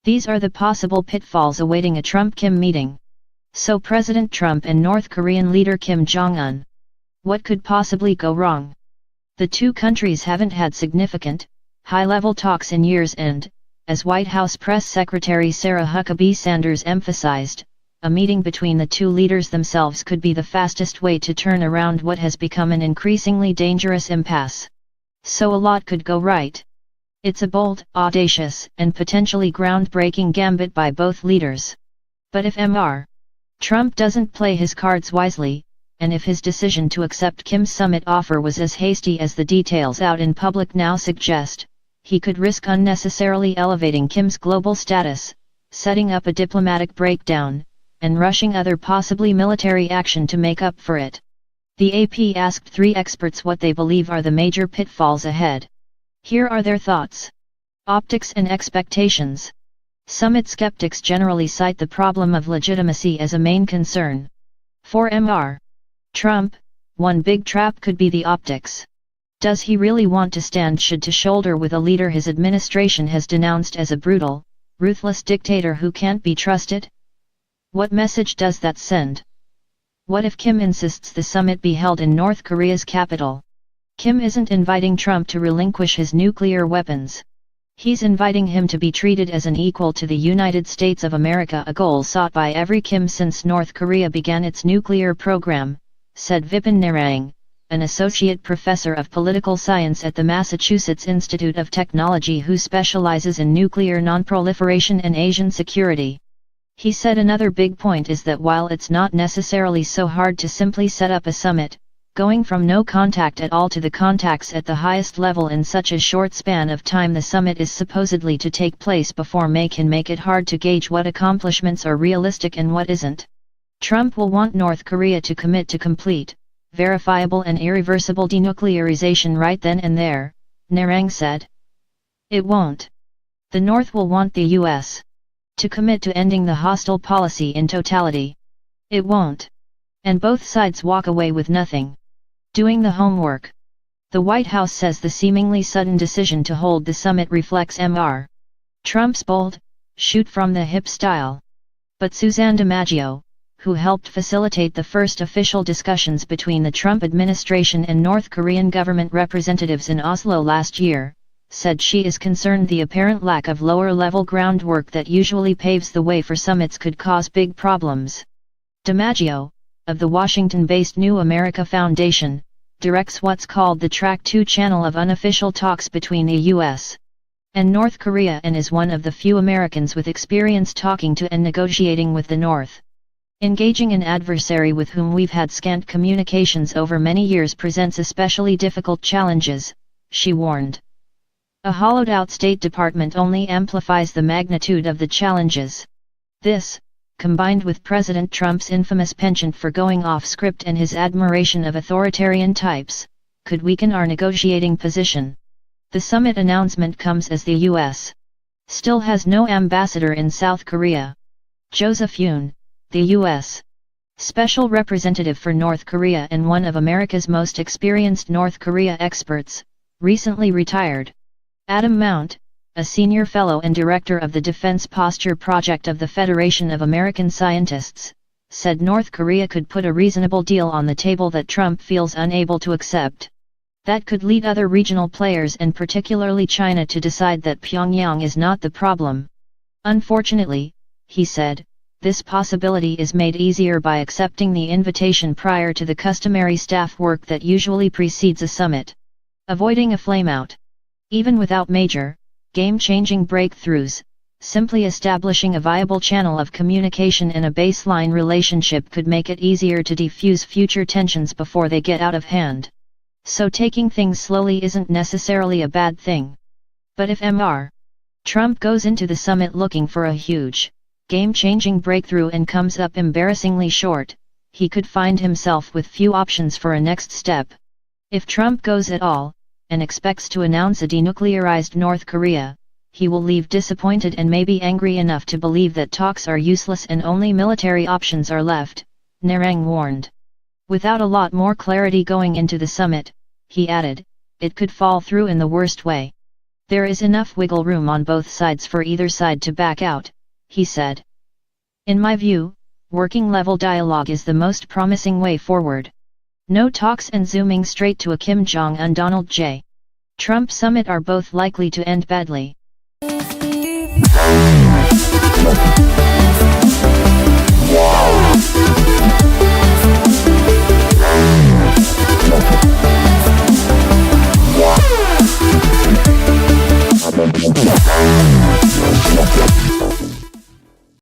These are the possible pitfalls awaiting a Trump-Kim meeting. So President Trump and North Korean leader Kim Jong Un. What could possibly go wrong? The two countries haven't had significant, high-level talks in years and, as White House Press Secretary Sarah Huckabee Sanders emphasized, a meeting between the two leaders themselves could be the fastest way to turn around what has become an increasingly dangerous impasse. So a lot could go right. It's a bold, audacious, and potentially groundbreaking gambit by both leaders. But if Mr. Trump doesn't play his cards wisely, and if his decision to accept Kim's summit offer was as hasty as the details out in public now suggest, he could risk unnecessarily elevating Kim's global status, setting up a diplomatic breakdown, and rushing other possibly military action to make up for it. The AP asked 3 experts what they believe are the major pitfalls ahead. Here are their thoughts. Optics and expectations. Summit skeptics generally cite the problem of legitimacy as a main concern. For Mr. Trump, one big trap could be the optics. Does he really want to stand shoulder to shoulder with a leader his administration has denounced as a brutal, ruthless dictator who can't be trusted? What message does that send? What if Kim insists the summit be held in North Korea's capital? Kim isn't inviting Trump to relinquish his nuclear weapons. He's inviting him to be treated as an equal to the United States of America, a goal sought by every Kim since North Korea began its nuclear program, said Vipin Narang, an associate professor of political science at the Massachusetts Institute of Technology who specializes in nuclear non-proliferation and Asian security. He said another big point is that while it's not necessarily so hard to simply set up a summit, going from no contact at all to the contacts at the highest level in such a short span of time the summit is supposedly to take place before can make it hard to gauge what accomplishments are realistic and what isn't. Trump will want North Korea to commit to complete, verifiable and irreversible denuclearization right then and there, Narang said. It won't. The North will want the U.S. to commit to ending the hostile policy in totality. It won't. And both sides walk away with nothing. Doing the homework. The White House says the seemingly sudden decision to hold the summit reflects Mr. Trump's bold, shoot-from-the-hip style. But Suzanne DiMaggio, who helped facilitate the first official discussions between the Trump administration and North Korean government representatives in Oslo last year, said she is concerned the apparent lack of lower-level groundwork that usually paves the way for summits could cause big problems. DiMaggio, of the Washington-based New America Foundation, directs what's called the Track 2 channel of unofficial talks between the U.S. and North Korea and is one of the few Americans with experience talking to and negotiating with the North. Engaging an adversary with whom we've had scant communications over many years presents especially difficult challenges, she warned. A hollowed-out State Department only amplifies the magnitude of the challenges. This, combined with President Trump's infamous penchant for going off-script and his admiration of authoritarian types, could weaken our negotiating position. The summit announcement comes as the U.S. still has no ambassador in South Korea. Joseph Yun, the U.S. Special Representative for North Korea and one of America's most experienced North Korea experts, recently retired. Adam Mount, a senior fellow and director of the Defense Posture Project of the Federation of American Scientists, said North Korea could put a reasonable deal on the table that Trump feels unable to accept. That could lead other regional players and particularly China to decide that Pyongyang is not the problem. Unfortunately, he said, this possibility is made easier by accepting the invitation prior to the customary staff work that usually precedes a summit. Avoiding a flameout. Even without major, game-changing breakthroughs, simply establishing a viable channel of communication and a baseline relationship could make it easier to defuse future tensions before they get out of hand. So taking things slowly isn't necessarily a bad thing. But if Mr. Trump goes into the summit looking for a huge, game-changing breakthrough and comes up embarrassingly short, he could find himself with few options for a next step. If Trump goes at all, and expects to announce a denuclearized North Korea, he will leave disappointed and maybe angry enough to believe that talks are useless and only military options are left, Narang warned. Without a lot more clarity going into the summit, he added, it could fall through in the worst way. There is enough wiggle room on both sides for either side to back out, he said. In my view, working-level dialogue is the most promising way forward. No talks and zooming straight to a Kim Jong Un Donald J. Trump summit are both likely to end badly. Wow.